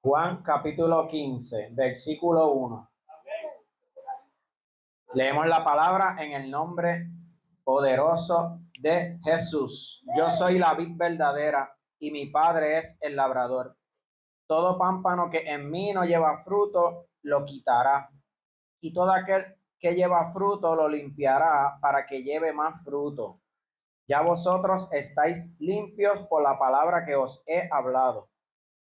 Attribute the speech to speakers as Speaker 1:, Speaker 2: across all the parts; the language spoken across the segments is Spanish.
Speaker 1: Juan capítulo 15, versículo 1. Leemos la palabra en el nombre poderoso de Jesús. Yo soy la vid verdadera y mi Padre es el labrador. Todo pámpano que en mí no lleva fruto, lo quitará. Y todo aquel que lleva fruto, lo limpiará para que lleve más fruto. Ya vosotros estáis limpios por la palabra que os he hablado.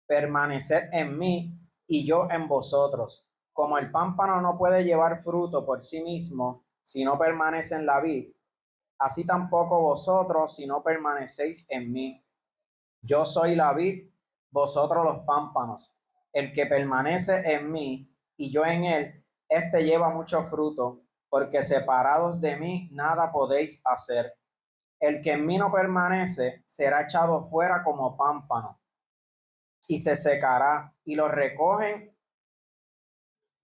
Speaker 1: Permaneced en mí y yo en vosotros. Como el pámpano no puede llevar fruto por sí mismo si no permanece en la vid, así tampoco vosotros si no permanecéis en mí. Yo soy la vid, vosotros los pámpanos. El que permanece en mí y yo en él, éste lleva mucho fruto, porque separados de mí nada podéis hacer. El que en mí no permanece será echado fuera como pámpano y se secará, y lo recogen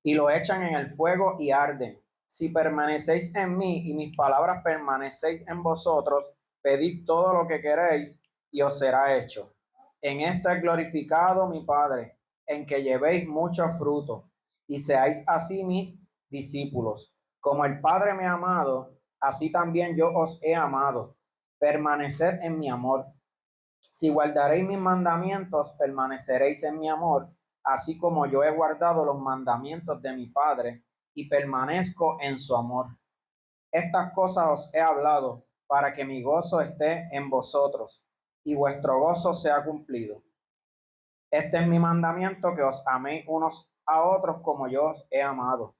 Speaker 1: y lo echan en el fuego y arden. Si permanecéis en mí y mis palabras permanecéis en vosotros, pedid todo lo que queréis y os será hecho. En esto es glorificado mi Padre, en que llevéis mucho fruto y seáis así mis discípulos. Como el Padre me ha amado, así también yo os he amado. Permaneced en mi amor. Si guardaréis mis mandamientos, permaneceréis en mi amor, así como yo he guardado los mandamientos de mi Padre y permanezco en su amor. Estas cosas os he hablado para que mi gozo esté en vosotros y vuestro gozo sea cumplido. Este es mi mandamiento, que os améis unos a otros como yo os he amado.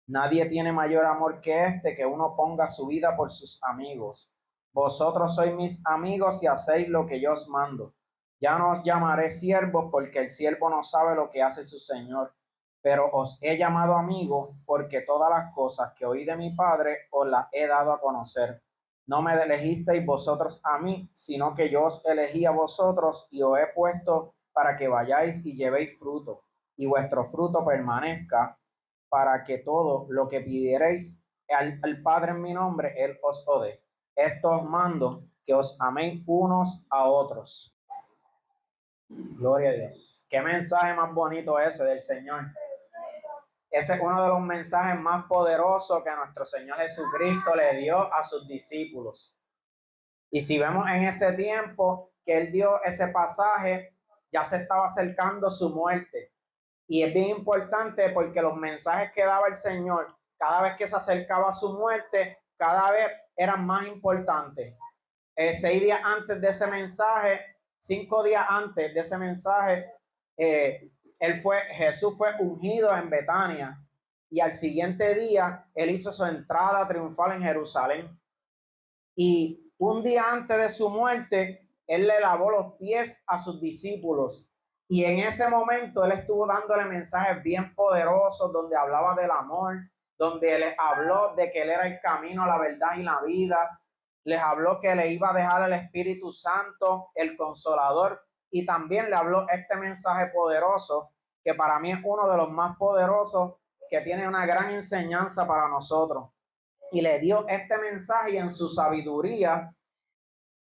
Speaker 1: Nadie tiene mayor amor que este, que uno ponga su vida por sus amigos. Vosotros sois mis amigos si hacéis lo que yo os mando. Ya no os llamaré siervos, porque el siervo no sabe lo que hace su señor, pero os he llamado amigos, porque todas las cosas que oí de mi Padre os las he dado a conocer. No me elegisteis vosotros a mí, sino que yo os elegí a vosotros y os he puesto para que vayáis y llevéis fruto, y vuestro fruto permanezca, para que todo lo que pidierais al Padre en mi nombre, Él os lo dé. Esto os mando, que os améis unos a otros. Gloria a Dios. Qué mensaje más bonito ese del Señor. Ese es uno de los mensajes más poderosos que nuestro Señor Jesucristo le dio a sus discípulos. Y si vemos en ese tiempo que Él dio ese pasaje, ya se estaba acercando su muerte. Y es bien importante porque los mensajes que daba el Señor, cada vez que se acercaba a su muerte, cada vez eran más importantes. 6 días antes de ese mensaje, 5 días antes de ese mensaje, Jesús fue ungido en Betania, y al siguiente día él hizo su entrada triunfal en Jerusalén. Y un día antes de su muerte, él le lavó los pies a sus discípulos. Y en ese momento él estuvo dándole mensajes bien poderosos, donde hablaba del amor, donde les habló de que él era el camino, la verdad y la vida. Les habló que le iba a dejar el Espíritu Santo, el Consolador. Y también le habló este mensaje poderoso, que para mí es uno de los más poderosos, que tiene una gran enseñanza para nosotros. Y le dio este mensaje, y en su sabiduría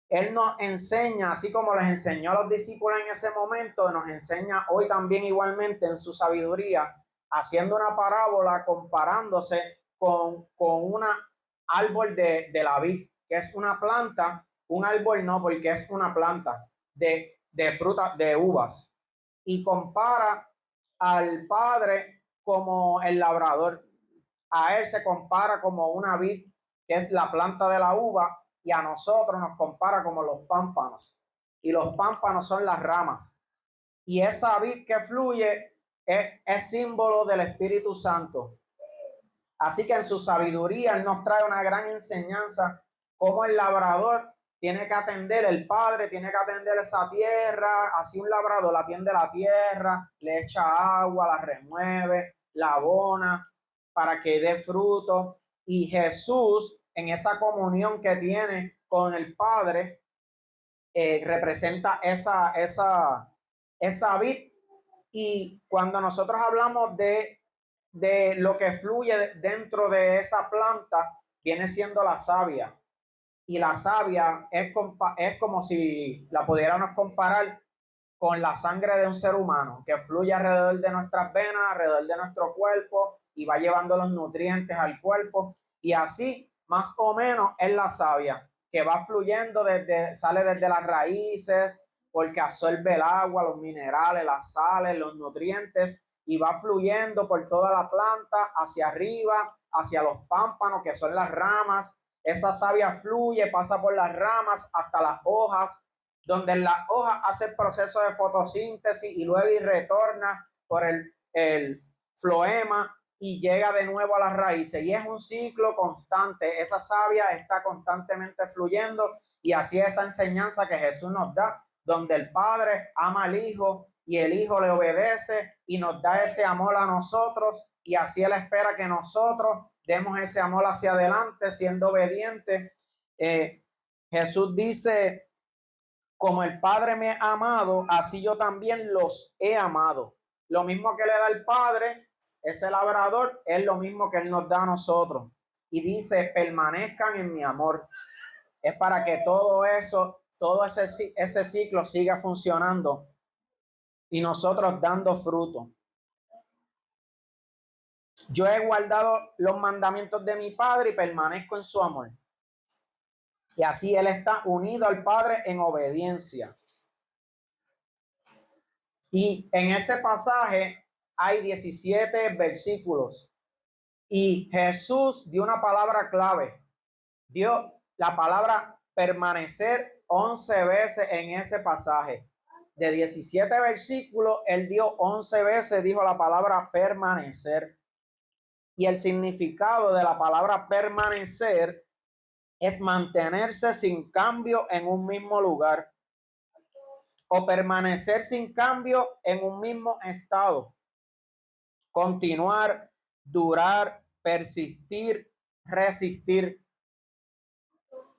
Speaker 1: él nos enseña, así como les enseñó a los discípulos en ese momento, nos enseña hoy también igualmente en su sabiduría, haciendo una parábola comparándose con una árbol de la vid, que es una planta. Un árbol no, porque es una planta de fruta, de uvas. Y compara al Padre como el labrador. A él se compara como una vid, que es la planta de la uva, y a nosotros nos compara como los pámpanos. Y los pámpanos son las ramas. Y esa vid que fluye es símbolo del Espíritu Santo. Así que en su sabiduría él nos trae una gran enseñanza, cómo el labrador tiene que atender, el padre tiene que atender esa tierra. Así un labrador atiende la tierra, le echa agua, la remueve, la abona para que dé fruto. Y Jesús, en esa comunión que tiene con el Padre, representa esa vid. Y cuando nosotros hablamos de lo que fluye dentro de esa planta, viene siendo la savia. Y la savia es como si la pudiéramos comparar con la sangre de un ser humano que fluye alrededor de nuestras venas, alrededor de nuestro cuerpo y va llevando los nutrientes al cuerpo. Y así, más o menos, es la savia que va fluyendo sale desde las raíces, porque absorbe el agua, los minerales, las sales, los nutrientes, y va fluyendo por toda la planta hacia arriba, hacia los pámpanos, que son las ramas. Esa savia fluye, pasa por las ramas hasta las hojas, donde en las hojas hace el proceso de fotosíntesis y luego retorna por el floema y llega de nuevo a las raíces. Y es un ciclo constante. Esa savia está constantemente fluyendo, y así es esa enseñanza que Jesús nos da, donde el Padre ama al Hijo y el Hijo le obedece y nos da ese amor a nosotros, y así Él espera que nosotros demos ese amor hacia adelante siendo obedientes. Jesús dice: como el Padre me ha amado, así yo también los he amado. Lo mismo que le da el Padre, ese labrador, es lo mismo que Él nos da a nosotros. Y dice: permanezcan en mi amor. Es para que todo eso, todo ese ciclo siga funcionando y nosotros dando fruto. Yo he guardado los mandamientos de mi Padre y permanezco en su amor. Y así Él está unido al Padre en obediencia. Y en ese pasaje hay 17 versículos. Y Jesús dio una palabra clave. Dio la palabra permanecer 11 veces en ese pasaje. De 17 versículos, Él dio 11 veces, dijo la palabra permanecer. Y el significado de la palabra permanecer es mantenerse sin cambio en un mismo lugar, o permanecer sin cambio en un mismo estado. Continuar, durar, persistir, resistir.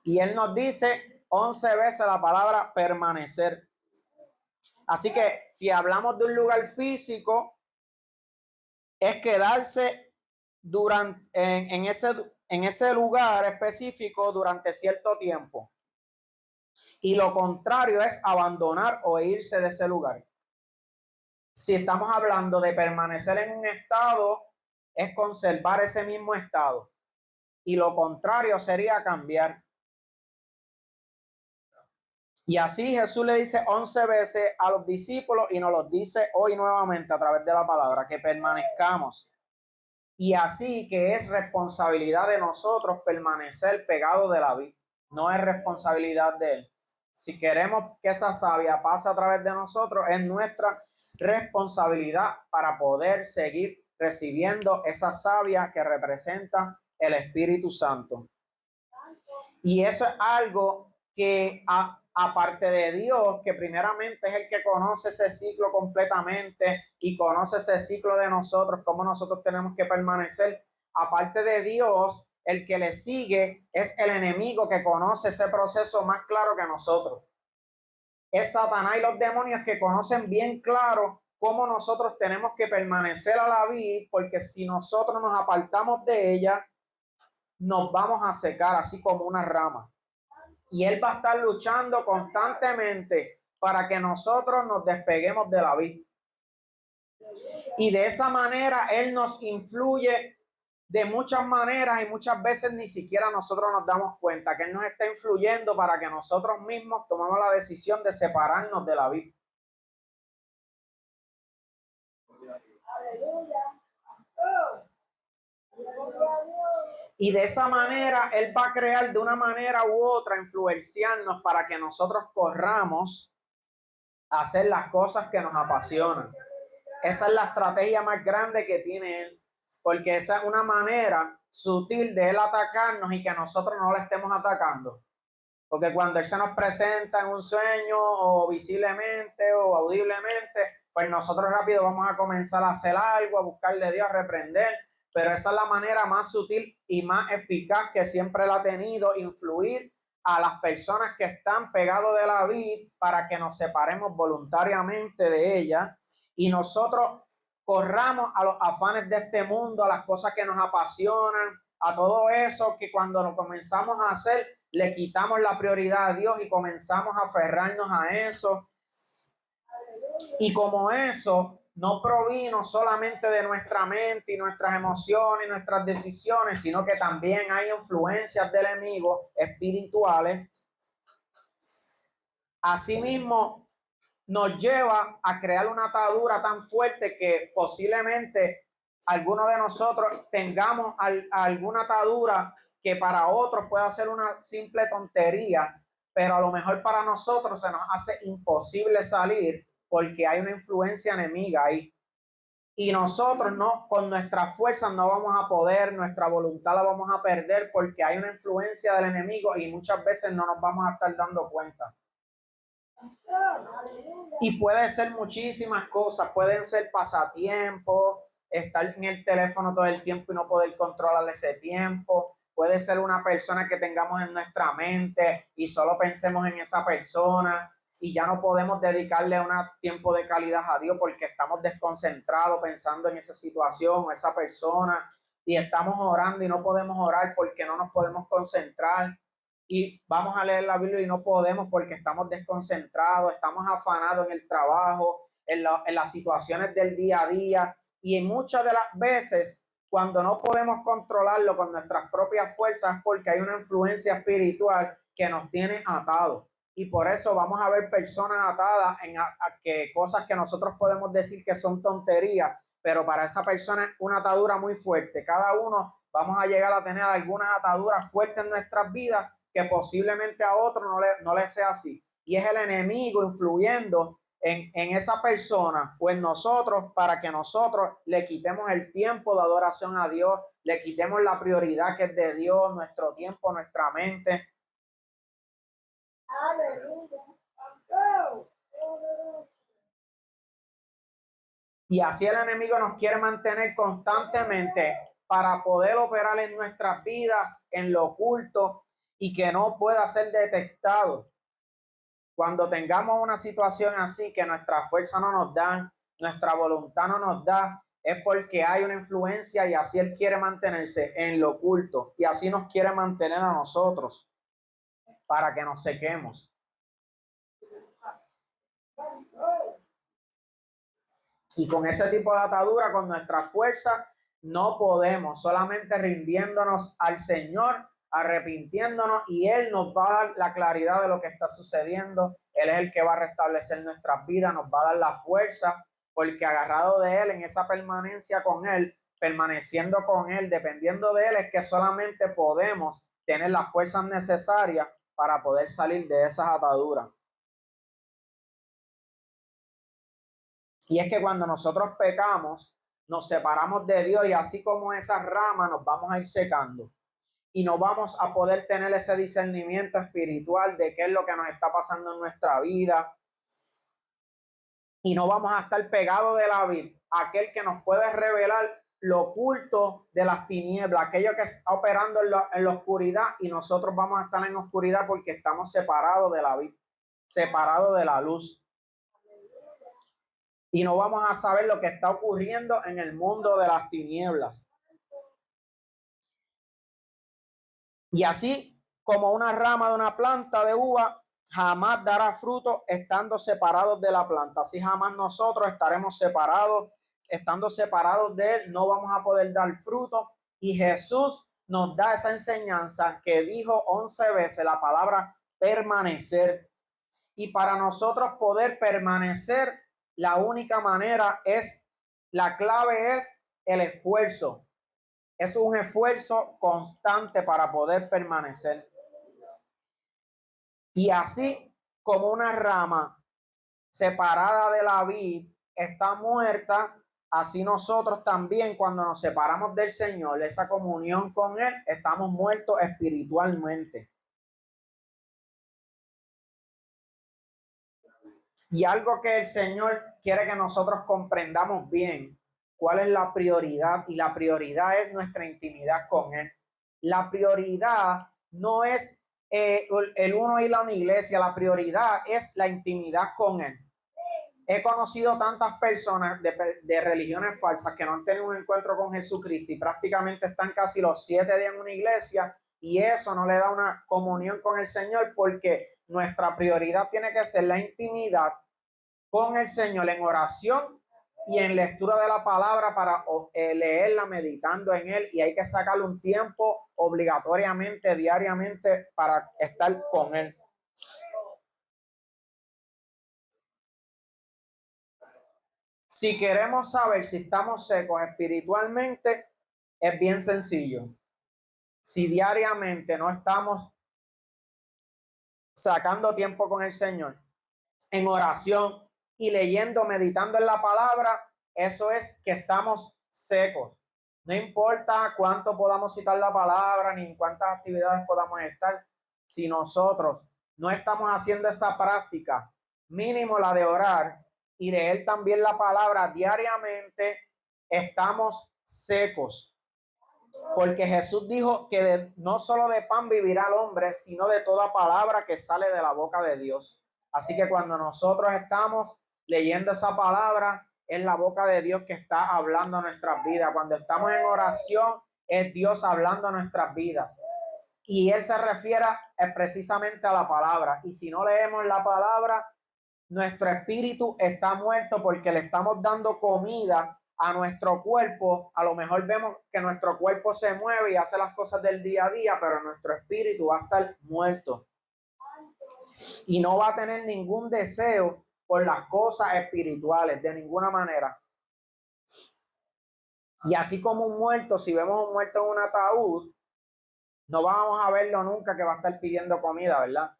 Speaker 1: Y Él nos dice 11 veces la palabra permanecer. Así que si hablamos de un lugar físico, es quedarse en ese lugar específico durante cierto tiempo. Y lo contrario es abandonar o irse de ese lugar. Si estamos hablando de permanecer en un estado, es conservar ese mismo estado. Y lo contrario sería cambiar. Y así Jesús le dice 11 veces a los discípulos, y nos los dice hoy nuevamente a través de la palabra, que permanezcamos. Y así que es responsabilidad de nosotros permanecer pegados de la vid. No es responsabilidad de Él. Si queremos que esa savia pase a través de nosotros, es nuestra responsabilidad para poder seguir recibiendo esa savia que representa el Espíritu Santo. Y eso es algo que aparte de Dios, que primeramente es el que conoce ese ciclo completamente y conoce ese ciclo de nosotros, cómo nosotros tenemos que permanecer. Aparte de Dios, el que le sigue es el enemigo, que conoce ese proceso más claro que nosotros. Es Satanás y los demonios, que conocen bien claro cómo nosotros tenemos que permanecer a la vid, porque si nosotros nos apartamos de ella, nos vamos a secar así como una rama. Y Él va a estar luchando constantemente para que nosotros nos despeguemos de la vid. Y de esa manera Él nos influye de muchas maneras, y muchas veces ni siquiera nosotros nos damos cuenta que Él nos está influyendo para que nosotros mismos tomemos la decisión de separarnos de la vid. Y de esa manera Él va a crear de una manera u otra, influenciarnos para que nosotros corramos a hacer las cosas que nos apasionan. Esa es la estrategia más grande que tiene Él, porque esa es una manera sutil de Él atacarnos y que nosotros no le estemos atacando. Porque cuando Él se nos presenta en un sueño, o visiblemente o audiblemente, pues nosotros rápido vamos a comenzar a hacer algo, a buscarle a Dios, a reprender. Pero esa es la manera más sutil y más eficaz que siempre Él ha tenido: influir a las personas que están pegados de la vid para que nos separemos voluntariamente de ella y nosotros corramos a los afanes de este mundo, a las cosas que nos apasionan, a todo eso que cuando lo comenzamos a hacer le quitamos la prioridad a Dios y comenzamos a aferrarnos a eso. Y como eso no provino solamente de nuestra mente y nuestras emociones y nuestras decisiones, sino que también hay influencias del enemigo espirituales, asimismo nos lleva a crear una atadura tan fuerte que posiblemente algunos de nosotros tengamos alguna atadura que para otros pueda ser una simple tontería, pero a lo mejor para nosotros se nos hace imposible salir porque hay una influencia enemiga ahí. Y nosotros no, con nuestras fuerzas no vamos a poder, nuestra voluntad la vamos a perder porque hay una influencia del enemigo y muchas veces no nos vamos a estar dando cuenta. Y puede ser muchísimas cosas, pueden ser pasatiempos, estar en el teléfono todo el tiempo y no poder controlar ese tiempo. Puede ser una persona que tengamos en nuestra mente y solo pensemos en esa persona y ya no podemos dedicarle un tiempo de calidad a Dios porque estamos desconcentrados pensando en esa situación o esa persona y estamos orando y no podemos orar porque no nos podemos concentrar. Y vamos a leer la Biblia y no podemos porque estamos desconcentrados, estamos afanados en el trabajo, en las situaciones del día a día. Y en muchas de las veces, cuando no podemos controlarlo con nuestras propias fuerzas, es porque hay una influencia espiritual que nos tiene atados. Y por eso vamos a ver personas atadas en que cosas que nosotros podemos decir que son tonterías, pero para esa persona es una atadura muy fuerte. Cada uno vamos a llegar a tener algunas ataduras fuertes en nuestras vidas que posiblemente a otro no le sea así. Y es el enemigo influyendo en esa persona o en nosotros para que nosotros le quitemos el tiempo de adoración a Dios, le quitemos la prioridad que es de Dios, nuestro tiempo, nuestra mente. Y así el enemigo nos quiere mantener constantemente para poder operar en nuestras vidas, en lo oculto, y que no pueda ser detectado. Cuando tengamos una situación así que nuestra fuerza no nos da, nuestra voluntad no nos da, es porque hay una influencia y así él quiere mantenerse en lo oculto y así nos quiere mantener a nosotros para que nos sequemos. Y con ese tipo de atadura, con nuestra fuerza, no podemos, solamente rindiéndonos al Señor, arrepintiéndonos, y Él nos va a dar la claridad de lo que está sucediendo. Él es el que va a restablecer nuestras vidas, nos va a dar la fuerza, porque agarrado de Él, en esa permanencia con Él, permaneciendo con Él, dependiendo de Él, es que solamente podemos tener las fuerzas necesarias para poder salir de esas ataduras. Y es que cuando nosotros pecamos, nos separamos de Dios y así como esas ramas nos vamos a ir secando y no vamos a poder tener ese discernimiento espiritual de qué es lo que nos está pasando en nuestra vida y no vamos a estar pegados de la vid, aquel que nos puede revelar lo oculto de las tinieblas, aquello que está operando en la oscuridad, y nosotros vamos a estar en oscuridad porque estamos separados de la vid, separados de la luz. Y no vamos a saber lo que está ocurriendo en el mundo de las tinieblas. Y así como una rama de una planta de uva jamás dará fruto estando separados de la planta, así jamás nosotros estaremos separados, estando separados de Él, no vamos a poder dar fruto. Y Jesús nos da esa enseñanza que dijo 11 veces la palabra permanecer. Y para nosotros poder permanecer, la única manera es, la clave es el esfuerzo. Es un esfuerzo constante para poder permanecer. Y así como una rama separada de la vid está muerta, así nosotros también cuando nos separamos del Señor, esa comunión con Él, estamos muertos espiritualmente. Y algo que el Señor quiere que nosotros comprendamos bien, cuál es la prioridad, y la prioridad es nuestra intimidad con Él. La prioridad no es el uno ir a una iglesia, la prioridad es la intimidad con Él. He conocido tantas personas de religiones falsas que no han tenido un encuentro con Jesucristo y prácticamente están casi los 7 días en una iglesia, y eso no le da una comunión con el Señor, porque nuestra prioridad tiene que ser la intimidad con el Señor en oración y en lectura de la palabra para leerla, meditando en él, y hay que sacarle un tiempo obligatoriamente, diariamente, para estar con él. Si queremos saber si estamos secos espiritualmente, es bien sencillo. Si diariamente no estamos sacando tiempo con el Señor en oración y leyendo, meditando en la palabra, eso es que estamos secos. No importa cuánto podamos citar la palabra ni en cuántas actividades podamos estar, si nosotros no estamos haciendo esa práctica, mínimo la de orar y leer también la palabra diariamente, estamos secos. Porque Jesús dijo que no solo de pan vivirá el hombre, sino de toda palabra que sale de la boca de Dios. Así que cuando nosotros estamos leyendo esa palabra, es la boca de Dios que está hablando a nuestras vidas. Cuando estamos en oración, es Dios hablando a nuestras vidas. Y Él se refiere precisamente a la palabra. Y si no leemos la palabra, nuestro espíritu está muerto porque le estamos dando comida a nuestro cuerpo. A lo mejor vemos que nuestro cuerpo se mueve y hace las cosas del día a día, pero nuestro espíritu va a estar muerto y no va a tener ningún deseo por las cosas espirituales de ninguna manera. Y así como un muerto, si vemos un muerto en un ataúd, no vamos a verlo nunca que va a estar pidiendo comida, ¿verdad?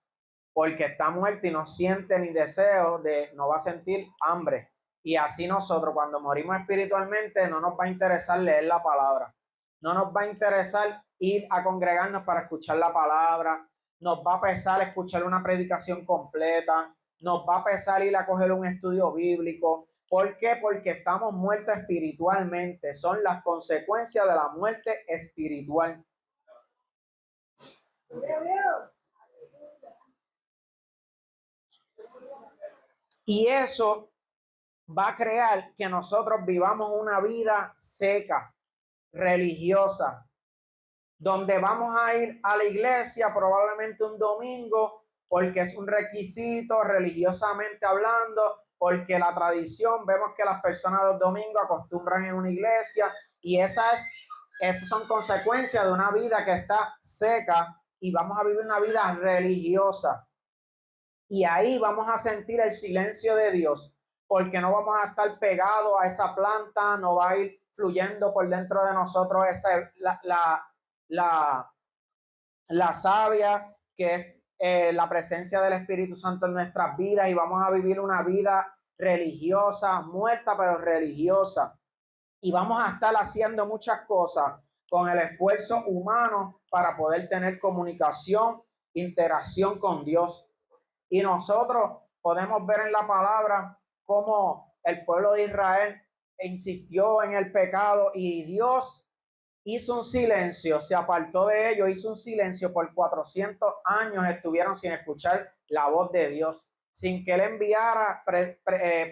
Speaker 1: Porque está muerto y no siente ni deseo no va a sentir hambre. Y así nosotros cuando morimos espiritualmente no nos va a interesar leer la palabra, no nos va a interesar ir a congregarnos para escuchar la palabra, nos va a pesar escuchar una predicación completa, nos va a pesar ir a coger un estudio bíblico. ¿Por qué? Porque estamos muertos espiritualmente, son las consecuencias de la muerte espiritual. Y eso va a crear que nosotros vivamos una vida seca, religiosa, donde vamos a ir a la iglesia probablemente un domingo porque es un requisito religiosamente hablando, porque la tradición, vemos que las personas los domingos acostumbran en una iglesia y esas son consecuencias de una vida que está seca y vamos a vivir una vida religiosa. Y ahí vamos a sentir el silencio de Dios, porque no vamos a estar pegados a esa planta, no va a ir fluyendo por dentro de nosotros la savia, que es la presencia del Espíritu Santo en nuestras vidas, y vamos a vivir una vida religiosa, muerta pero religiosa. Y vamos a estar haciendo muchas cosas con el esfuerzo humano para poder tener comunicación, interacción con Dios. Y nosotros podemos ver en la palabra cómo el pueblo de Israel insistió en el pecado y Dios hizo un silencio, se apartó de ellos, hizo un silencio por 400 años, estuvieron sin escuchar la voz de Dios, sin que Él enviara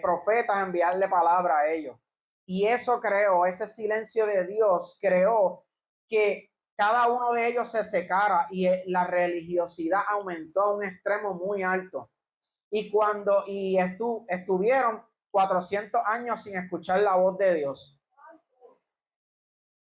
Speaker 1: profetas a enviarle palabra a ellos. Y eso creó, ese silencio de Dios creó que cada uno de ellos se secara y la religiosidad aumentó a un extremo muy alto. Y cuando estuvieron 400 años sin escuchar la voz de Dios.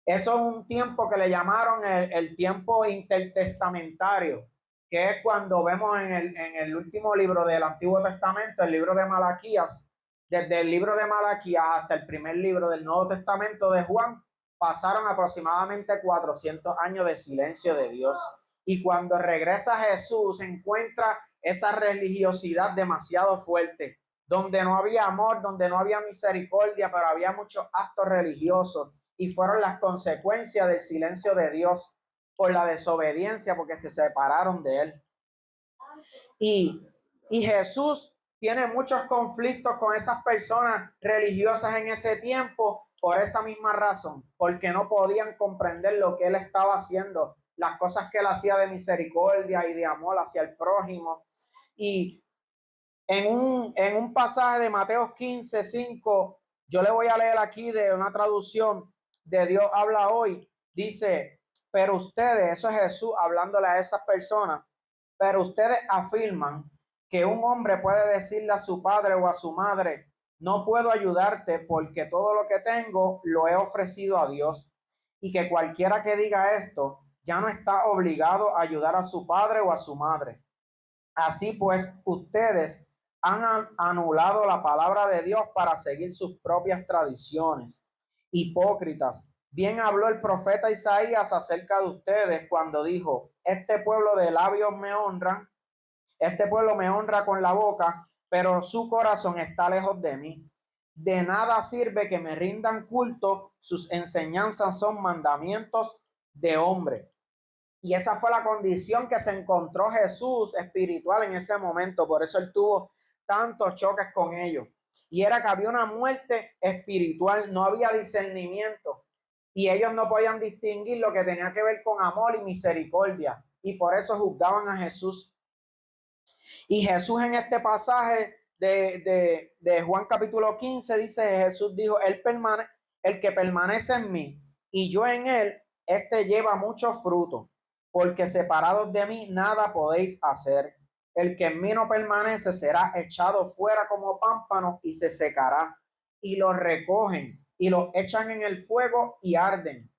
Speaker 1: Eso es un tiempo que le llamaron el tiempo intertestamentario, que es cuando vemos en el último libro del Antiguo Testamento, el libro de Malaquías, desde el libro de Malaquías hasta el primer libro del Nuevo Testamento de Juan, pasaron aproximadamente 400 años de silencio de Dios. Y cuando regresa Jesús, encuentra esa religiosidad demasiado fuerte, donde no había amor, donde no había misericordia, pero había muchos actos religiosos. Y fueron las consecuencias del silencio de Dios por la desobediencia, porque se separaron de Él. Y Jesús tiene muchos conflictos con esas personas religiosas en ese tiempo por esa misma razón, porque no podían comprender lo que Él estaba haciendo, las cosas que Él hacía de misericordia y de amor hacia el prójimo. Y en un pasaje de Mateo 15:5, yo le voy a leer aquí de una traducción de Dios habla hoy, dice, pero ustedes, eso es Jesús hablándole a esas personas, pero ustedes afirman que un hombre puede decirle a su padre o a su madre, no puedo ayudarte porque todo lo que tengo lo he ofrecido a Dios, y que cualquiera que diga esto ya no está obligado a ayudar a su padre o a su madre. Así pues, ustedes han anulado la palabra de Dios para seguir sus propias tradiciones. Hipócritas, bien habló el profeta Isaías acerca de ustedes cuando dijo, este pueblo de labios me honran, este pueblo me honra con la boca, pero su corazón está lejos de mí. De nada sirve que me rindan culto, sus enseñanzas son mandamientos de hombre. Y esa fue la condición que se encontró Jesús espiritual en ese momento. Por eso él tuvo tantos choques con ellos. Y era que había una muerte espiritual, no había discernimiento. Y ellos no podían distinguir lo que tenía que ver con amor y misericordia. Y por eso juzgaban a Jesús. Y Jesús en este pasaje de Juan capítulo 15 dice, Jesús dijo, el que permanece en mí y yo en él, este lleva mucho fruto, porque separados de mí nada podéis hacer. El que en mí no permanece será echado fuera como pámpano y se secará. Y lo recogen y lo echan en el fuego y arden.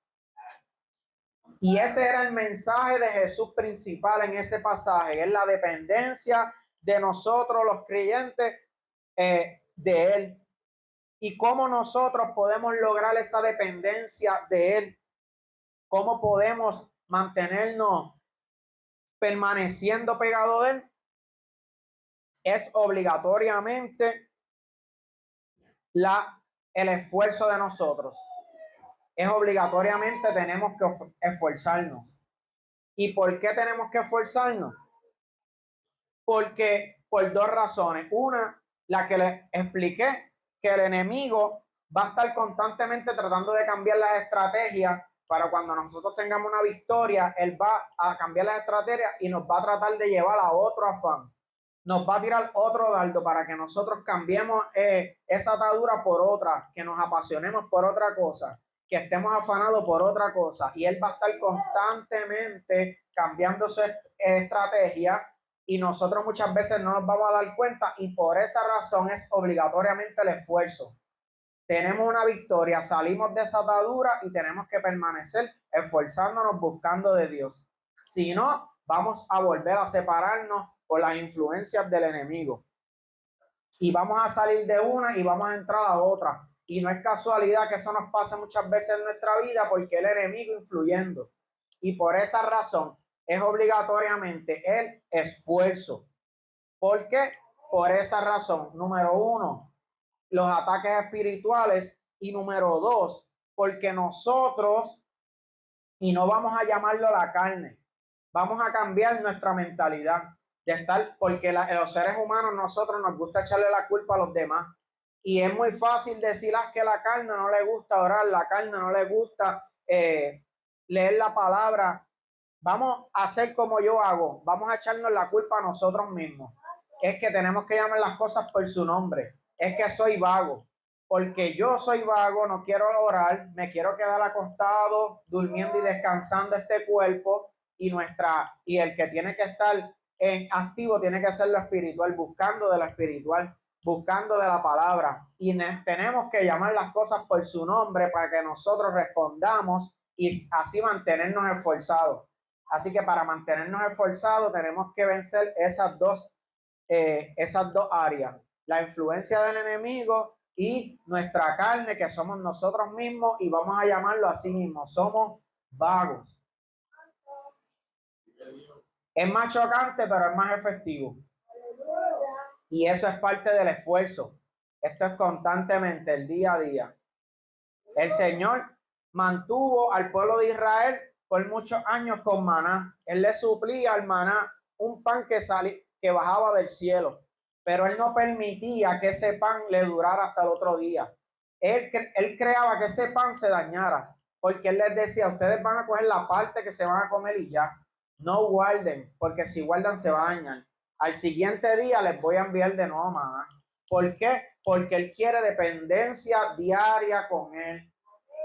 Speaker 1: Y ese era el mensaje de Jesús principal en ese pasaje, es la dependencia de nosotros los creyentes de Él. Y cómo nosotros podemos lograr esa dependencia de Él. Cómo podemos mantenernos permaneciendo pegados de Él. Es obligatoriamente el esfuerzo de nosotros. Es obligatoriamente tenemos que esforzarnos. ¿Y por qué tenemos que esforzarnos? Porque por dos razones. Una, la que les expliqué, que el enemigo va a estar constantemente tratando de cambiar las estrategias para cuando nosotros tengamos una victoria, él va a cambiar las estrategias y nos va a tratar de llevar a otro afán. Nos va a tirar otro dardo para que nosotros cambiemos esa atadura por otra, que nos apasionemos por otra cosa, que estemos afanados por otra cosa. Y él va a estar constantemente cambiando su estrategia y nosotros muchas veces no nos vamos a dar cuenta y por esa razón es obligatoriamente el esfuerzo. Tenemos una victoria, salimos de esa atadura y tenemos que permanecer esforzándonos buscando de Dios. Si no, vamos a volver a separarnos por las influencias del enemigo. Y vamos a salir de una y vamos a entrar a otra. Y no es casualidad que eso nos pase muchas veces en nuestra vida porque el enemigo influyendo. Y por esa razón es obligatoriamente el esfuerzo. ¿Por qué? Por esa razón. Número uno, los ataques espirituales. Y número dos, porque nosotros, y no vamos a llamarlo la carne, vamos a cambiar nuestra mentalidad de estar, porque los seres humanos nosotros nos gusta echarle la culpa a los demás. Y es muy fácil decir que la carne no le gusta orar, la carne no le gusta leer la palabra. Vamos a hacer como yo hago, vamos a echarnos la culpa a nosotros mismos. Es que tenemos que llamar las cosas por su nombre. Es que soy vago. Porque yo soy vago, no quiero orar, me quiero quedar acostado, durmiendo y descansando este cuerpo y el que tiene que estar en activo tiene que ser lo espiritual, buscando de lo espiritual, buscando de la palabra. Y tenemos que llamar las cosas por su nombre para que nosotros respondamos y así mantenernos esforzados. Así que para mantenernos esforzados tenemos que vencer esas dos áreas, la influencia del enemigo y nuestra carne, que somos nosotros mismos, y vamos a llamarlo así mismo, somos vagos. Es más chocante, pero es más efectivo. Y eso es parte del esfuerzo. Esto es constantemente, el día a día. El Señor mantuvo al pueblo de Israel por muchos años con maná. Él le suplía al maná un pan que bajaba del cielo, pero él no permitía que ese pan le durara hasta el otro día. Él creaba que ese pan se dañara, porque él les decía, ustedes van a coger la parte que se van a comer y ya, no guarden, porque si guardan se va a dañar. Al siguiente día les voy a enviar de nuevo maná. ¿Por qué? Porque él quiere dependencia diaria con él.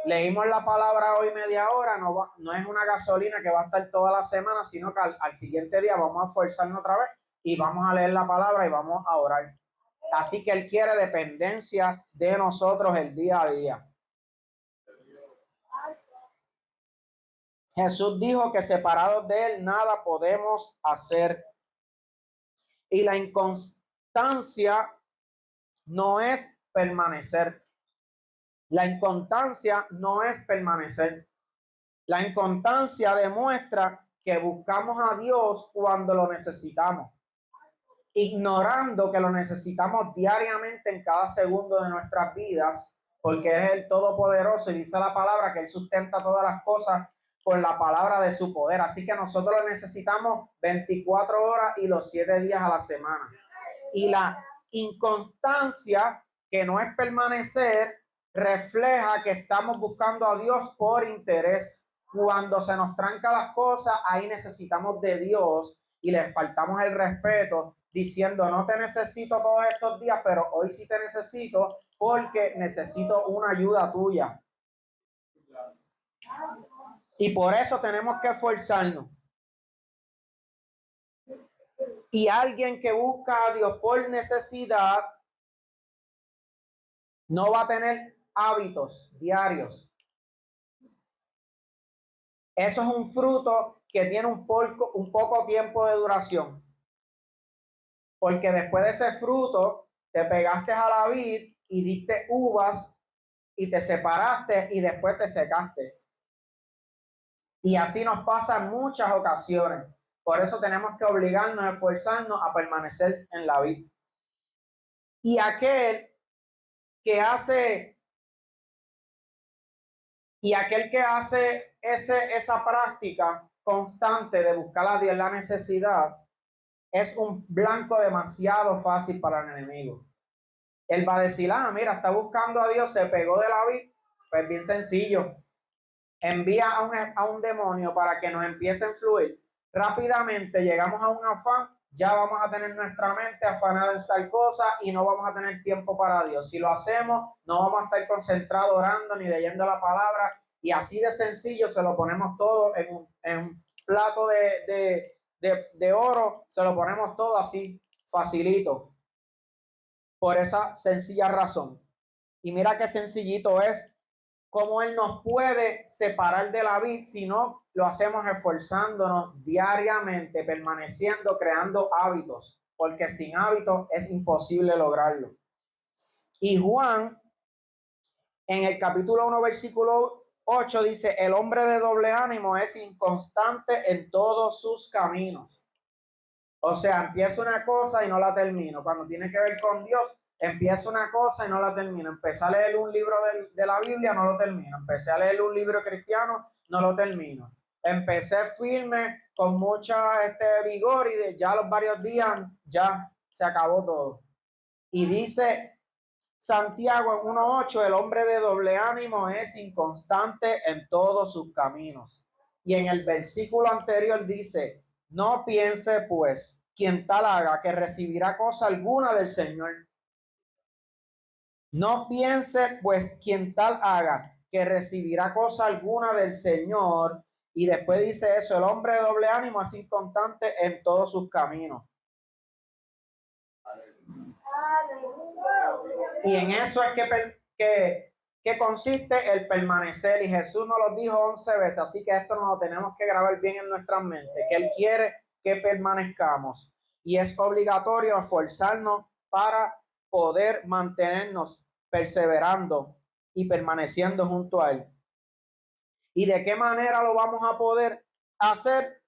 Speaker 1: Leímos la palabra hoy media hora, no es una gasolina que va a estar toda la semana, sino que al siguiente día vamos a esforzarnos otra vez y vamos a leer la palabra y vamos a orar. Así que Él quiere dependencia de nosotros el día a día. Jesús dijo que separados de Él nada podemos hacer. Y la inconstancia no es permanecer. La inconstancia no es permanecer. La inconstancia demuestra que buscamos a Dios cuando lo necesitamos, ignorando que lo necesitamos diariamente en cada segundo de nuestras vidas, porque es el Todopoderoso y dice la palabra que Él sustenta todas las cosas con la palabra de su poder. Así que nosotros lo necesitamos 24 horas y los 7 días a la semana. Y la inconstancia, que no es permanecer, refleja que estamos buscando a Dios por interés. Cuando se nos tranca las cosas, ahí necesitamos de Dios y le faltamos el respeto diciendo no te necesito todos estos días, pero hoy sí te necesito porque necesito una ayuda tuya. Y por eso tenemos que esforzarnos. Y alguien que busca a Dios por necesidad no va a tener hábitos diarios. Eso es un fruto que tiene un poco tiempo de duración. Porque después de ese fruto te pegaste a la vid y diste uvas y te separaste y después te secaste. Y así nos pasa en muchas ocasiones. Por eso tenemos que obligarnos, esforzarnos a permanecer en la vid. Y aquel que hace esa práctica constante de buscar a Dios en la necesidad es un blanco demasiado fácil para el enemigo. Él va a decir, mira, está buscando a Dios, se pegó de la vid. Pues bien sencillo, envía a un demonio para que nos empiece a influir. Rápidamente llegamos a un afán, ya vamos a tener nuestra mente afanada en tal cosa y no vamos a tener tiempo para Dios. Si lo hacemos, no vamos a estar concentrados orando ni leyendo la palabra, y así de sencillo se lo ponemos todo en un plato de oro, se lo ponemos todo así, facilito, por esa sencilla razón. Y mira qué sencillito es cómo Él nos puede separar de la vid si no lo hacemos esforzándonos diariamente, permaneciendo, creando hábitos, porque sin hábitos es imposible lograrlo. Y Juan, en el capítulo 1, versículo 8, dice, el hombre de doble ánimo es inconstante en todos sus caminos. O sea, empiezo una cosa y no la termino. Cuando tiene que ver con Dios, empiezo una cosa y no la termino. Empecé a leer un libro de la Biblia, no lo termino. Empecé a leer un libro cristiano, no lo termino. Empecé firme con mucha vigor y ya los varios días ya se acabó todo. Y dice Santiago en 1:8, el hombre de doble ánimo es inconstante en todos sus caminos. Y en el versículo anterior dice, no piense pues quien tal haga que recibirá cosa alguna del Señor. No piense pues quien tal haga que recibirá cosa alguna del Señor. Y después dice eso, el hombre de doble ánimo es inconstante en todos sus caminos. Y en eso es que consiste el permanecer. Y Jesús nos lo dijo 11 veces, así que esto nos lo tenemos que grabar bien en nuestras mentes, que Él quiere que permanezcamos. Y es obligatorio esforzarnos para poder mantenernos perseverando y permaneciendo junto a Él. ¿Y de qué manera lo vamos a poder hacer?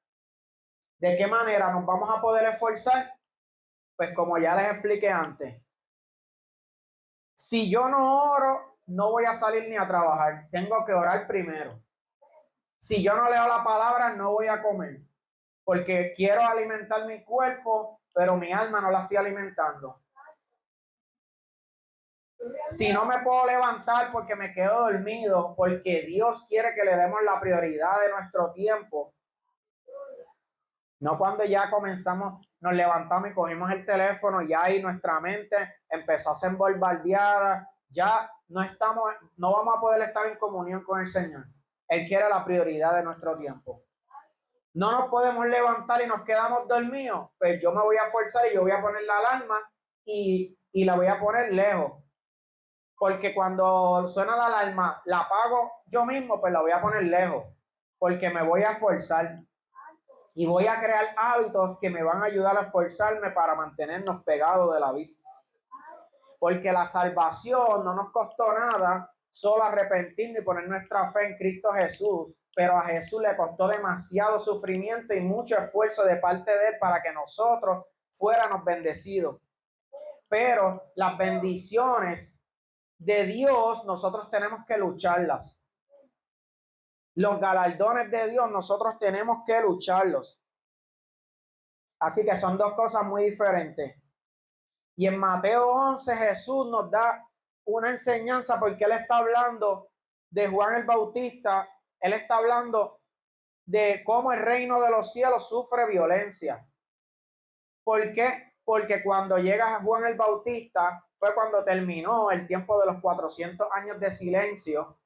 Speaker 1: ¿De qué manera nos vamos a poder esforzar? Pues como ya les expliqué antes, si yo no oro, no voy a salir ni a trabajar. Tengo que orar primero. Si yo no leo la palabra, no voy a comer. Porque quiero alimentar mi cuerpo, pero mi alma no la estoy alimentando. Si no me puedo levantar porque me quedo dormido, porque Dios quiere que le demos la prioridad de nuestro tiempo. No cuando ya comenzamos, nos levantamos y cogimos el teléfono, ya ahí nuestra mente empezó a ser bombardeada, ya no vamos a poder estar en comunión con el Señor. Él quiere la prioridad de nuestro tiempo. no nos podemos levantar y nos quedamos dormidos, pues yo me voy a forzar y yo voy a poner la alarma y la voy a poner lejos. Porque cuando suena la alarma, la apago yo mismo, pues la voy a poner lejos. Porque me voy a forzar. Y voy a crear hábitos que me van a ayudar a esforzarme para mantenernos pegados de la vida. Porque la salvación no nos costó nada, solo arrepentirnos y poner nuestra fe en Cristo Jesús. Pero a Jesús le costó demasiado sufrimiento y mucho esfuerzo de parte de Él para que nosotros fuéramos bendecidos. Pero las bendiciones de Dios nosotros tenemos que lucharlas. Los galardones de Dios nosotros tenemos que lucharlos. Así que son dos cosas muy diferentes. Y en Mateo 11 Jesús nos da una enseñanza porque Él está hablando de Juan el Bautista. Él está hablando de cómo el reino de los cielos sufre violencia. ¿Por qué? Porque cuando llega Juan el Bautista fue cuando terminó el tiempo de los 400 años de silencio,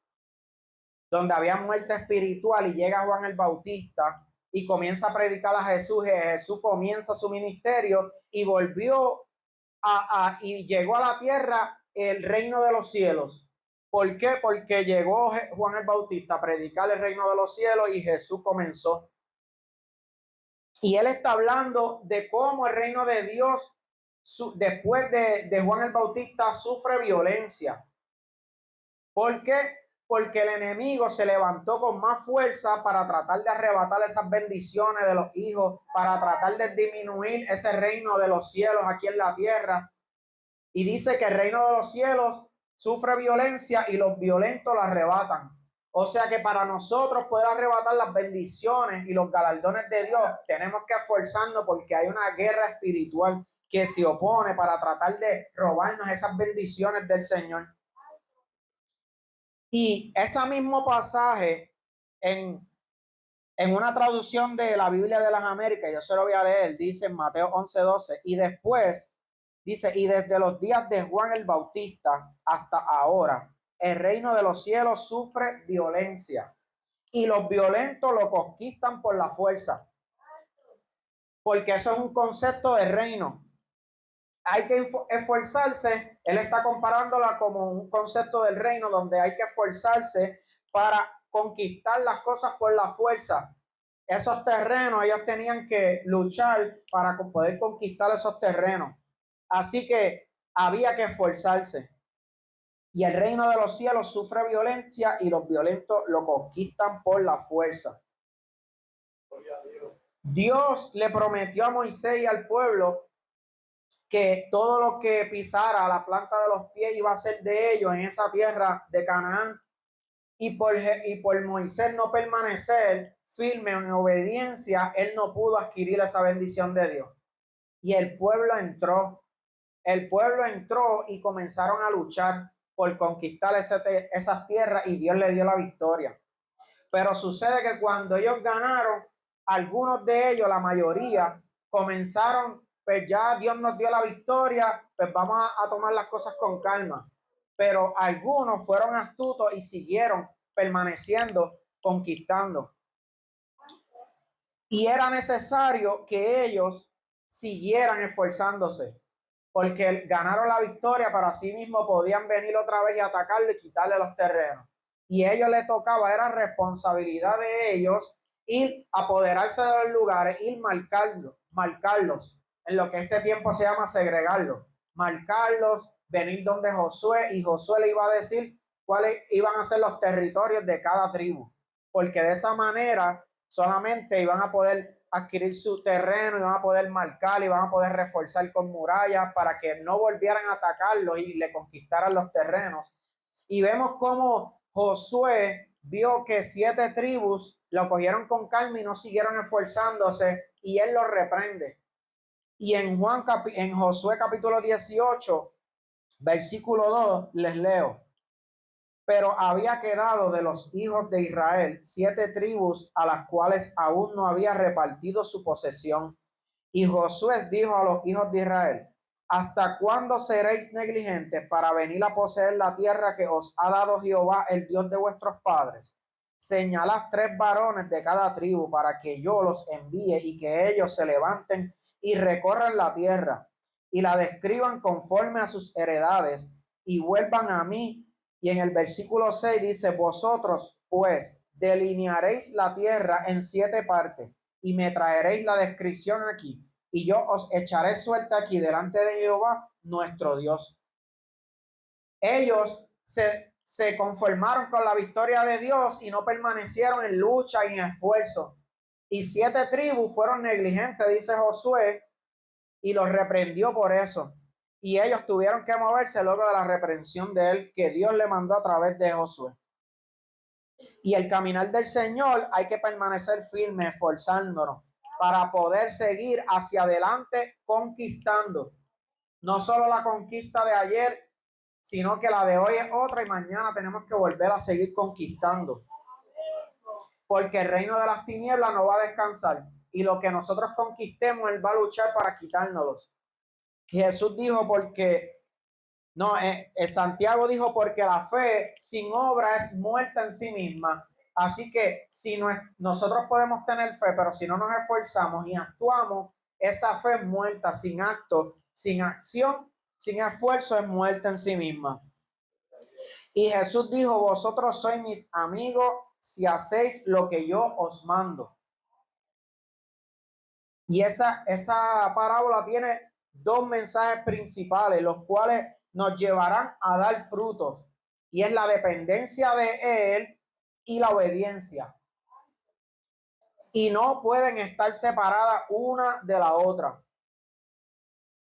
Speaker 1: donde había muerte espiritual, y llega Juan el Bautista y comienza a predicar a Jesús. Jesús comienza su ministerio y volvió y llegó a la tierra el reino de los cielos. ¿Por qué? Porque llegó Juan el Bautista a predicar el reino de los cielos y Jesús comenzó. Y él está hablando de cómo el reino de Dios, después de Juan el Bautista, sufre violencia. ¿Por qué? Porque el enemigo se levantó con más fuerza para tratar de arrebatar esas bendiciones de los hijos, para tratar de disminuir ese reino de los cielos aquí en la tierra. Y dice que el reino de los cielos sufre violencia y los violentos la arrebatan. O sea que para nosotros poder arrebatar las bendiciones y los galardones de Dios, tenemos que esforzarnos porque hay una guerra espiritual que se opone para tratar de robarnos esas bendiciones del Señor. Y ese mismo pasaje en una traducción de la Biblia de las Américas, yo se lo voy a leer, dice en Mateo 11:12, y después dice, y desde los días de Juan el Bautista hasta ahora, el reino de los cielos sufre violencia y los violentos lo conquistan por la fuerza. Porque eso es un concepto de reino. Hay que esforzarse. Él está comparándola como un concepto del reino donde hay que esforzarse para conquistar las cosas por la fuerza. Esos terrenos, ellos tenían que luchar para poder conquistar esos terrenos. Así que había que esforzarse. Y el reino de los cielos sufre violencia y los violentos lo conquistan por la fuerza. Dios le prometió a Moisés y al pueblo que todo lo que pisara la planta de los pies iba a ser de ellos en esa tierra de Canaán. Y por Moisés no permanecer firme en obediencia, él no pudo adquirir esa bendición de Dios. Y el pueblo entró y comenzaron a luchar por conquistar esas tierras y Dios le dio la victoria. Pero sucede que cuando ellos ganaron, algunos de ellos, la mayoría, comenzaron, pues ya Dios nos dio la victoria, pues vamos a tomar las cosas con calma. Pero algunos fueron astutos y siguieron permaneciendo, conquistando. Y era necesario que ellos siguieran esforzándose, porque ganaron la victoria, pero así mismo podían venir otra vez y atacarlo y quitarle los terrenos. Y a ellos les tocaba, era responsabilidad de ellos ir a apoderarse de los lugares, ir marcarlos, en lo que este tiempo se llama segregarlos, marcarlos, venir donde Josué, y Josué le iba a decir cuáles iban a ser los territorios de cada tribu, porque de esa manera solamente iban a poder adquirir su terreno, iban a poder marcar, iban a poder reforzar con murallas para que no volvieran a atacarlo y le conquistaran los terrenos. Y vemos cómo Josué vio que 7 tribus lo cogieron con calma y no siguieron esforzándose, y él los reprende. Y en Josué capítulo 18, versículo 2, les leo. Pero había quedado de los hijos de Israel 7 tribus a las cuales aún no había repartido su posesión. Y Josué dijo a los hijos de Israel: ¿hasta cuándo seréis negligentes para venir a poseer la tierra que os ha dado Jehová, el Dios de vuestros padres? señalad 3 varones de cada tribu para que yo los envíe y que ellos se levanten y recorran la tierra y la describan conforme a sus heredades y vuelvan a mí. Y en el versículo 6 dice, vosotros pues delinearéis la tierra en 7 partes y me traeréis la descripción aquí y yo os echaré suelta aquí delante de Jehová nuestro Dios. Ellos se conformaron con la victoria de Dios y no permanecieron en lucha y en esfuerzo. Y 7 tribus fueron negligentes, dice Josué, y los reprendió por eso. Y ellos tuvieron que moverse luego de la reprensión de él que Dios le mandó a través de Josué. Y el caminar del Señor hay que permanecer firme, esforzándonos para poder seguir hacia adelante conquistando. No solo la conquista de ayer, sino que la de hoy es otra y mañana tenemos que volver a seguir conquistando. Porque el reino de las tinieblas no va a descansar y lo que nosotros conquistemos, Él va a luchar para quitárnoslos. Jesús dijo Santiago dijo porque la fe sin obra es muerta en sí misma. Así que si nosotros podemos tener fe, pero si no nos esforzamos y actuamos, esa fe es muerta, sin acto, sin acción, sin esfuerzo, es muerta en sí misma. Y Jesús dijo, vosotros sois mis amigos si hacéis lo que yo os mando. Y esa parábola tiene 2 mensajes principales, los cuales nos llevarán a dar frutos. Y es la dependencia de Él y la obediencia. Y no pueden estar separadas una de la otra.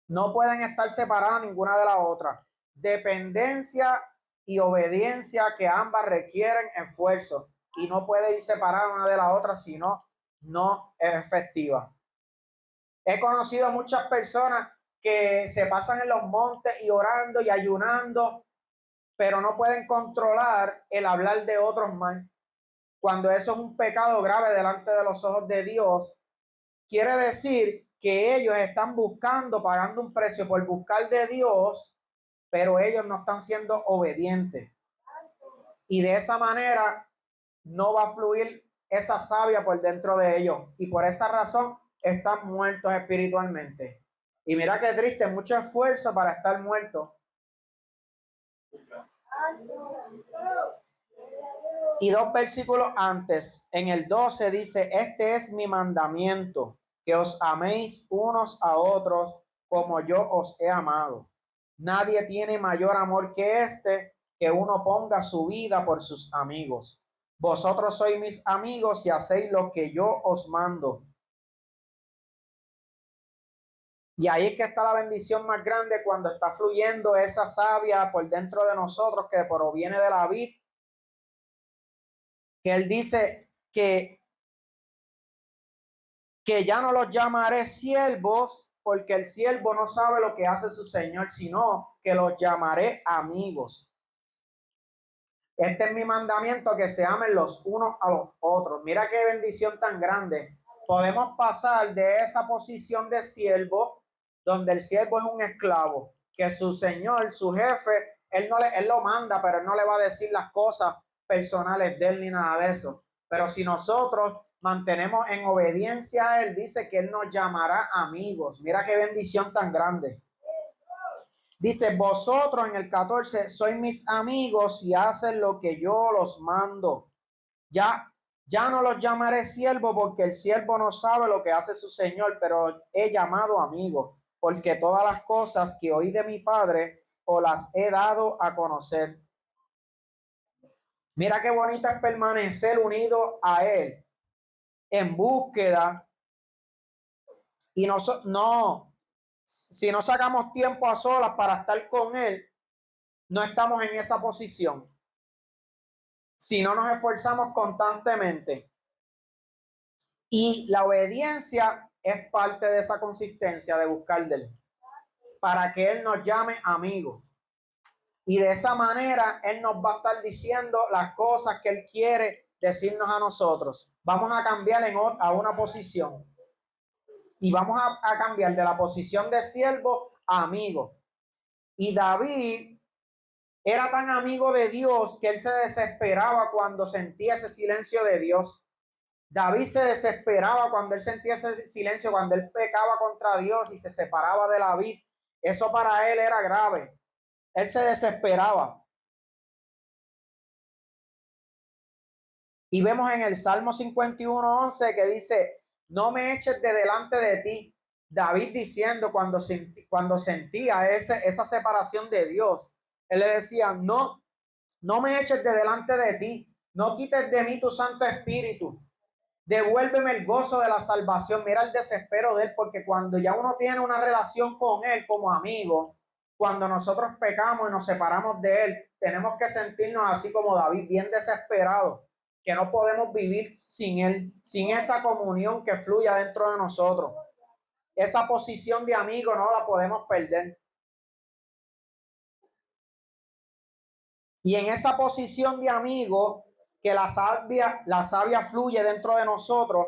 Speaker 1: No pueden estar separadas ninguna de la otra. Dependencia y obediencia que ambas requieren esfuerzo. Y no puede ir separada una de la otra, sino no es efectiva. He conocido muchas personas que se pasan en los montes y orando y ayunando, pero no pueden controlar el hablar de otros mal. Cuando eso es un pecado grave delante de los ojos de Dios, quiere decir que ellos están buscando, pagando un precio por buscar de Dios, pero ellos no están siendo obedientes. Y de esa manera no va a fluir esa savia por dentro de ellos. Y por esa razón están muertos espiritualmente. Y mira qué triste, mucho esfuerzo para estar muerto. Y 2 versículos antes, en el 12 dice, este es mi mandamiento, que os améis unos a otros como yo os he amado. Nadie tiene mayor amor que este, que uno ponga su vida por sus amigos. Vosotros sois mis amigos si hacéis lo que yo os mando. Y ahí es que está la bendición más grande cuando está fluyendo esa savia por dentro de nosotros que proviene de la vid. Que él dice que ya no los llamaré siervos porque el siervo no sabe lo que hace su señor, sino que los llamaré amigos. Este es mi mandamiento, que se amen los unos a los otros. Mira qué bendición tan grande. Podemos pasar de esa posición de siervo, donde el siervo es un esclavo, que su señor, su jefe, él lo manda, pero él no le va a decir las cosas personales de él ni nada de eso. Pero si nosotros mantenemos en obediencia a él, dice que él nos llamará amigos. Mira qué bendición tan grande. Dice, vosotros en el 14 sois mis amigos y hacen lo que yo los mando. Ya no los llamaré siervo porque el siervo no sabe lo que hace su señor, pero he llamado amigo, porque todas las cosas que oí de mi Padre os las he dado a conocer. Mira qué bonito es permanecer unido a Él en búsqueda y si no sacamos tiempo a solas para estar con Él, no estamos en esa posición. Si no nos esforzamos constantemente. Y la obediencia es parte de esa consistencia de buscar de Él, para que Él nos llame amigos. Y de esa manera Él nos va a estar diciendo las cosas que Él quiere decirnos a nosotros. Vamos a cambiar a una posición. Y vamos a cambiar de la posición de siervo a amigo. Y David Era tan amigo de Dios que él se desesperaba cuando sentía ese silencio de Dios. David se desesperaba cuando él sentía ese silencio, cuando él pecaba contra Dios y se separaba de la vid. Eso para él era grave. Él se desesperaba. Y vemos en el Salmo 51:11 que dice, no me eches de delante de ti. David diciendo cuando sentía esa separación de Dios, él le decía, no me eches de delante de ti, no quites de mí tu Santo Espíritu, devuélveme el gozo de la salvación. Mira el desespero de él, porque cuando ya uno tiene una relación con él como amigo, cuando nosotros pecamos y nos separamos de él, tenemos que sentirnos así como David, bien desesperados, que no podemos vivir sin él, sin esa comunión que fluya dentro de nosotros. Esa posición de amigo no la podemos perder. Y en esa posición de amigo, que la savia fluye dentro de nosotros,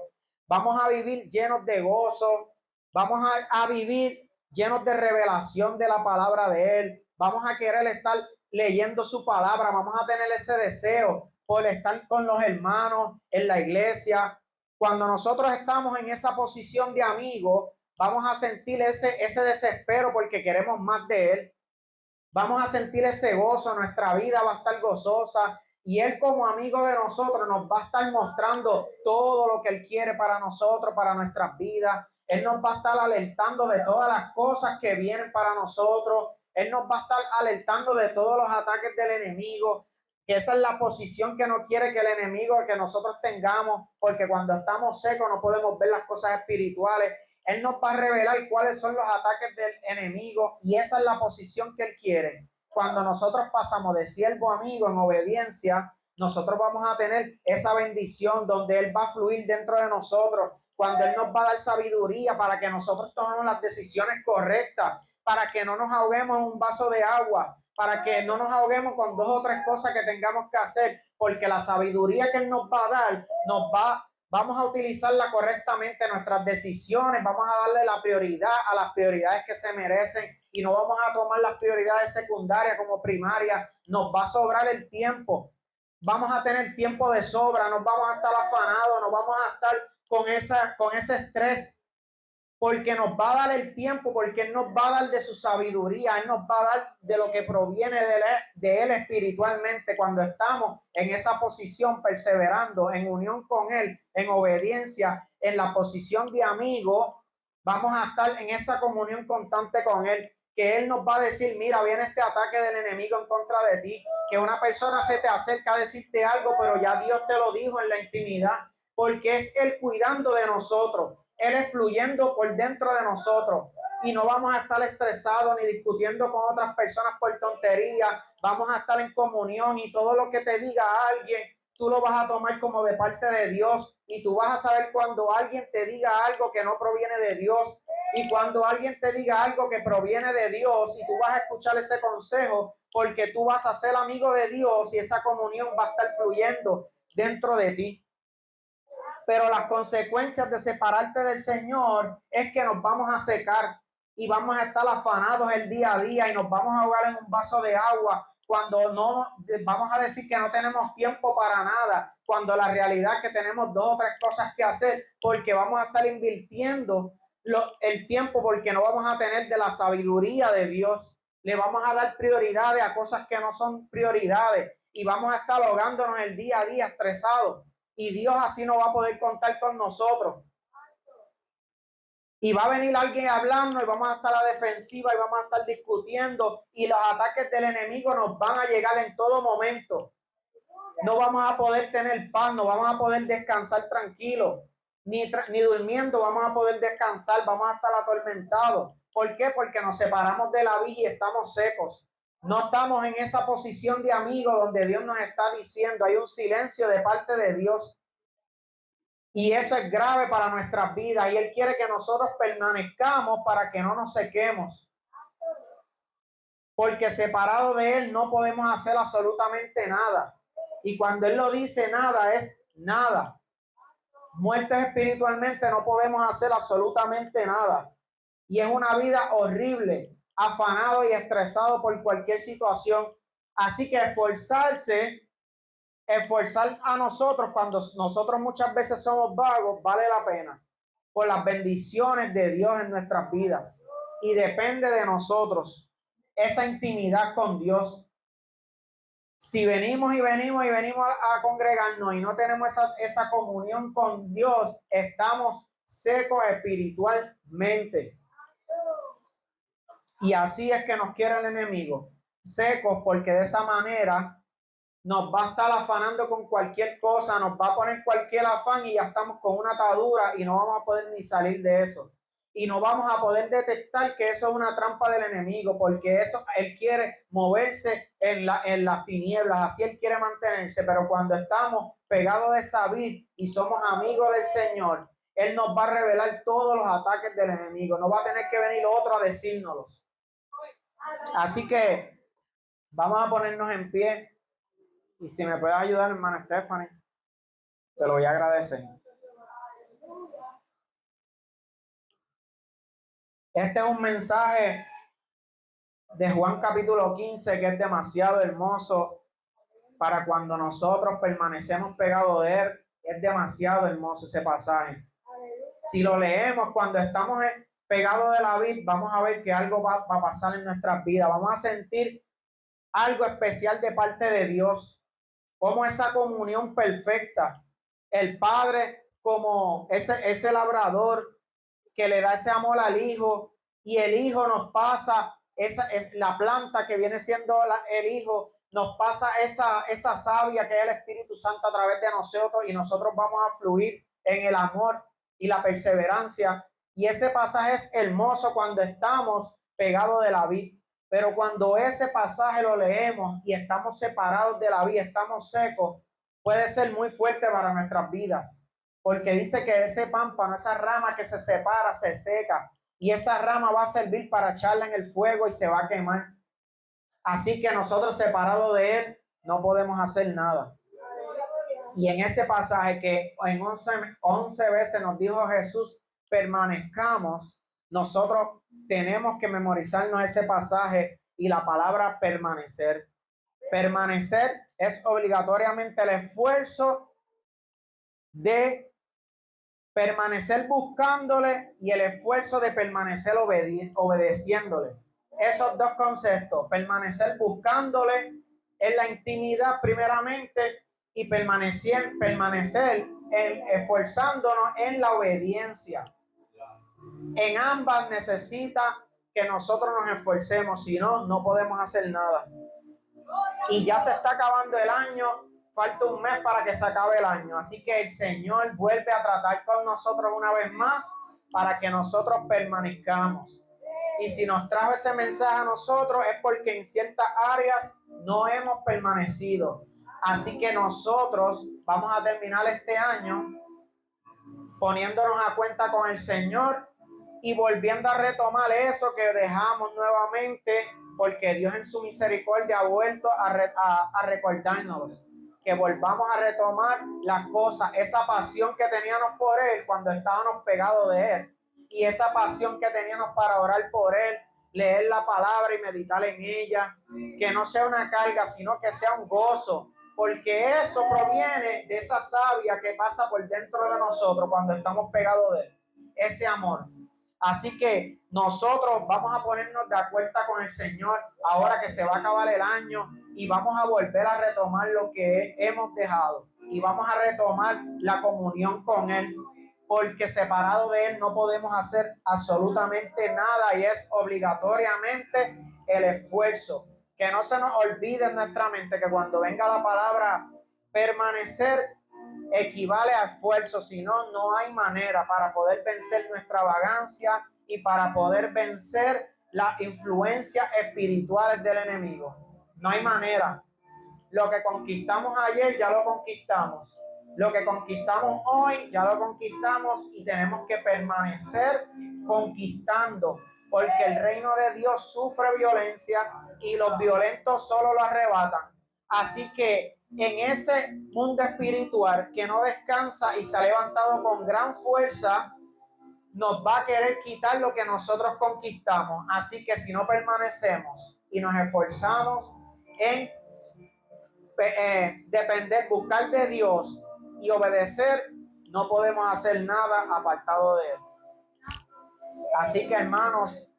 Speaker 1: vamos a vivir llenos de gozo, vamos a vivir llenos de revelación de la palabra de Él, vamos a querer estar leyendo su palabra, vamos a tener ese deseo por estar con los hermanos en la iglesia. Cuando nosotros estamos en esa posición de amigo, vamos a sentir ese desespero porque queremos más de Él. Vamos a sentir ese gozo, nuestra vida va a estar gozosa y Él como amigo de nosotros nos va a estar mostrando todo lo que Él quiere para nosotros, para nuestras vidas. Él nos va a estar alertando de todas las cosas que vienen para nosotros. Él nos va a estar alertando de todos los ataques del enemigo. Que esa es la posición que no quiere que el enemigo, que nosotros tengamos, porque cuando estamos secos no podemos ver las cosas espirituales. Él nos va a revelar cuáles son los ataques del enemigo y esa es la posición que Él quiere. Cuando nosotros pasamos de siervo a amigo en obediencia, nosotros vamos a tener esa bendición donde Él va a fluir dentro de nosotros, cuando Él nos va a dar sabiduría para que nosotros tomemos las decisiones correctas, para que no nos ahoguemos en un vaso de agua, para que no nos ahoguemos con dos o tres cosas que tengamos que hacer, porque la sabiduría que Él nos va a dar vamos a utilizarla correctamente en nuestras decisiones, vamos a darle la prioridad a las prioridades que se merecen y no vamos a tomar las prioridades secundarias como primarias. Nos va a sobrar el tiempo, vamos a tener tiempo de sobra, nos vamos a estar afanados, nos vamos a estar con ese estrés, porque nos va a dar el tiempo, porque Él nos va a dar de su sabiduría, Él nos va a dar de lo que proviene de Él espiritualmente. Cuando estamos en esa posición, perseverando en unión con Él, en obediencia, en la posición de amigo, vamos a estar en esa comunión constante con Él, que Él nos va a decir, mira, viene este ataque del enemigo en contra de ti, que una persona se te acerca a decirte algo, pero ya Dios te lo dijo en la intimidad, porque es Él cuidando de nosotros. Él es fluyendo por dentro de nosotros y no vamos a estar estresados ni discutiendo con otras personas por tonterías. Vamos a estar en comunión y todo lo que te diga alguien, tú lo vas a tomar como de parte de Dios y tú vas a saber cuando alguien te diga algo que no proviene de Dios y cuando alguien te diga algo que proviene de Dios y tú vas a escuchar ese consejo porque tú vas a ser amigo de Dios y esa comunión va a estar fluyendo dentro de ti. Pero las consecuencias de separarte del Señor es que nos vamos a secar y vamos a estar afanados el día a día y nos vamos a ahogar en un vaso de agua cuando no vamos a decir que no tenemos tiempo para nada, cuando la realidad es que tenemos dos o tres cosas que hacer porque vamos a estar invirtiendo el tiempo porque no vamos a tener de la sabiduría de Dios. Le vamos a dar prioridades a cosas que no son prioridades y vamos a estar ahogándonos el día a día estresados. Y Dios así no va a poder contar con nosotros. Y va a venir alguien hablando y vamos a estar a la defensiva y vamos a estar discutiendo y los ataques del enemigo nos van a llegar en todo momento. No vamos a poder tener paz, no vamos a poder descansar tranquilos, ni durmiendo vamos a poder descansar, vamos a estar atormentados. ¿Por qué? Porque nos separamos de la vida y estamos secos. No estamos en esa posición de amigo donde Dios nos está diciendo, hay un silencio de parte de Dios. Y eso es grave para nuestras vidas y Él quiere que nosotros permanezcamos para que no nos sequemos. Porque separado de Él no podemos hacer absolutamente nada. Y cuando Él lo dice nada, es nada. Muertos espiritualmente no podemos hacer absolutamente nada. Y es una vida horrible, afanado y estresado por cualquier situación. Así que esforzar a nosotros cuando nosotros muchas veces somos vagos, vale la pena por las bendiciones de Dios en nuestras vidas. Y depende de nosotros esa intimidad con Dios. Si venimos a congregarnos y no tenemos esa comunión con Dios, estamos secos espiritualmente. Y así es que nos quiere el enemigo, secos, porque de esa manera nos va a estar afanando con cualquier cosa, nos va a poner cualquier afán y ya estamos con una atadura y no vamos a poder ni salir de eso. Y no vamos a poder detectar que eso es una trampa del enemigo, porque eso él quiere moverse en las tinieblas, así él quiere mantenerse, pero cuando estamos pegados de esa vid y somos amigos del Señor, él nos va a revelar todos los ataques del enemigo, no va a tener que venir otro a decírnoslos. Así que vamos a ponernos en pie. Y si me puedes ayudar, hermana Stephanie, te lo voy a agradecer. Este es un mensaje de Juan capítulo 15 que es demasiado hermoso para cuando nosotros permanecemos pegados de él. Es demasiado hermoso ese pasaje. Si lo leemos cuando estamos pegados de la vid, vamos a ver que algo va a pasar en nuestras vidas. Vamos a sentir algo especial de parte de Dios, como esa comunión perfecta. El Padre como ese labrador que le da ese amor al Hijo, y el Hijo nos pasa la planta que viene siendo el Hijo, nos pasa esa savia que es el Espíritu Santo a través de nosotros, y nosotros vamos a fluir en el amor y la perseverancia. Y ese pasaje es hermoso cuando estamos pegados de la vid. Pero cuando ese pasaje lo leemos y estamos separados de la vid, estamos secos, puede ser muy fuerte para nuestras vidas. Porque dice que ese pámpano, esa rama que se separa, se seca. Y esa rama va a servir para echarla en el fuego y se va a quemar. Así que nosotros separados de él no podemos hacer nada. Y en ese pasaje que en 11 veces nos dijo Jesús, permanezcamos, nosotros tenemos que memorizarnos ese pasaje y la palabra permanecer. Permanecer es obligatoriamente el esfuerzo de permanecer buscándole y el esfuerzo de permanecer obedeciéndole. Esos dos conceptos, permanecer buscándole en la intimidad primeramente y permanecer esforzándonos en la obediencia. En ambas necesita que nosotros nos esforcemos, si no, no podemos hacer nada. Y ya se está acabando el año, falta un mes para que se acabe el año, así que el Señor vuelve a tratar con nosotros una vez más para que nosotros permanezcamos. Y si nos trajo ese mensaje a nosotros es porque en ciertas áreas no hemos permanecido. Así que nosotros vamos a terminar este año poniéndonos a cuenta con el Señor y volviendo a retomar eso que dejamos nuevamente, porque Dios en su misericordia ha vuelto a recordarnos, que volvamos a retomar las cosas, esa pasión que teníamos por Él cuando estábamos pegados de Él, y esa pasión que teníamos para orar por Él, leer la palabra y meditar en ella, que no sea una carga, sino que sea un gozo, porque eso proviene de esa savia que pasa por dentro de nosotros cuando estamos pegados de Él, ese amor. Así que nosotros vamos a ponernos de acuerdo con el Señor ahora que se va a acabar el año y vamos a volver a retomar lo que hemos dejado y vamos a retomar la comunión con Él, porque separado de Él no podemos hacer absolutamente nada y es obligatoriamente el esfuerzo. Que no se nos olvide en nuestra mente que cuando venga la palabra permanecer equivale a esfuerzo, si no, no hay manera para poder vencer nuestra vagancia y para poder vencer las influencias espirituales del enemigo. No hay manera. Lo que conquistamos ayer ya lo conquistamos. Lo que conquistamos hoy ya lo conquistamos y tenemos que permanecer conquistando, porque el reino de Dios sufre violencia y los violentos solo lo arrebatan. Así que en ese mundo espiritual que no descansa y se ha levantado con gran fuerza, nos va a querer quitar lo que nosotros conquistamos. Así que si no permanecemos y nos esforzamos en depender, buscar de Dios y obedecer, no podemos hacer nada apartado de Él. Así que, hermanos,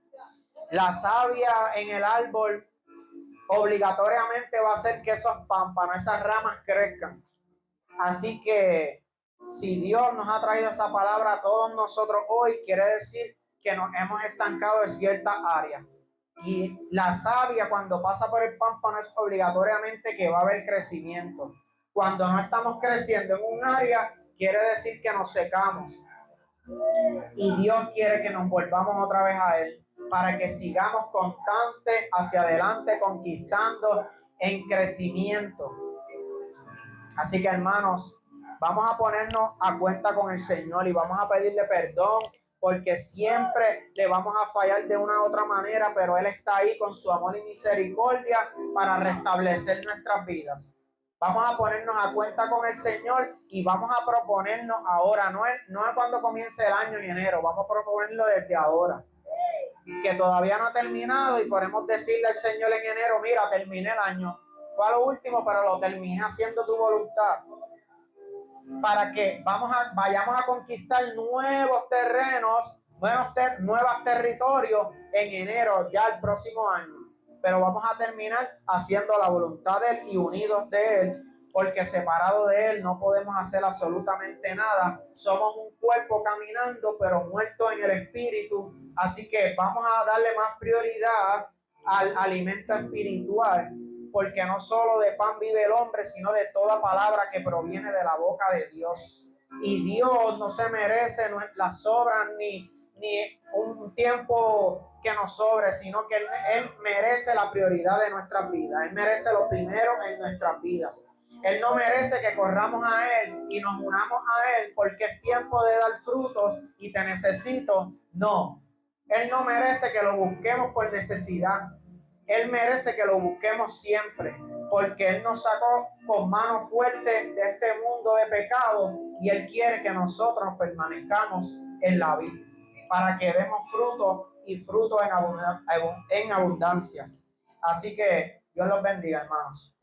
Speaker 1: la savia en el árbol obligatoriamente va a hacer que esos pámpanos, esas ramas crezcan. Así que si Dios nos ha traído esa palabra a todos nosotros hoy, quiere decir que nos hemos estancado en ciertas áreas. Y la savia, cuando pasa por el pámpano, es obligatoriamente que va a haber crecimiento. Cuando no estamos creciendo en un área, quiere decir que nos secamos. Y Dios quiere que nos volvamos otra vez a Él, para que sigamos constantes hacia adelante, conquistando en crecimiento. Así que, hermanos, vamos a ponernos a cuenta con el Señor y vamos a pedirle perdón, porque siempre le vamos a fallar de una u otra manera, pero Él está ahí con su amor y misericordia para restablecer nuestras vidas. Vamos a ponernos a cuenta con el Señor y vamos a proponernos ahora, no es cuando comience el año en enero, vamos a proponerlo desde ahora, que todavía no ha terminado, y podemos decirle al Señor en enero: mira, terminé el año, fue a lo último, pero lo terminé haciendo tu voluntad, para que vayamos a conquistar nuevos terrenos, nuevos territorios en enero, ya el próximo año. Pero vamos a terminar haciendo la voluntad de Él y unidos de Él, porque separado de Él no podemos hacer absolutamente nada. Somos un cuerpo caminando, pero muerto en el espíritu. Así que vamos a darle más prioridad al alimento espiritual, porque no solo de pan vive el hombre, sino de toda palabra que proviene de la boca de Dios. Y Dios no se merece las sobras ni un tiempo que nos sobre, sino que Él merece la prioridad de nuestras vidas. Él merece lo primero en nuestras vidas. Él no merece que corramos a Él y nos unamos a Él porque es tiempo de dar frutos y te necesito. No, Él no merece que lo busquemos por necesidad. Él merece que lo busquemos siempre, porque Él nos sacó con mano fuerte de este mundo de pecado y Él quiere que nosotros permanezcamos en la vida, para que demos fruto y fruto en abundancia. Así que Dios los bendiga, hermanos.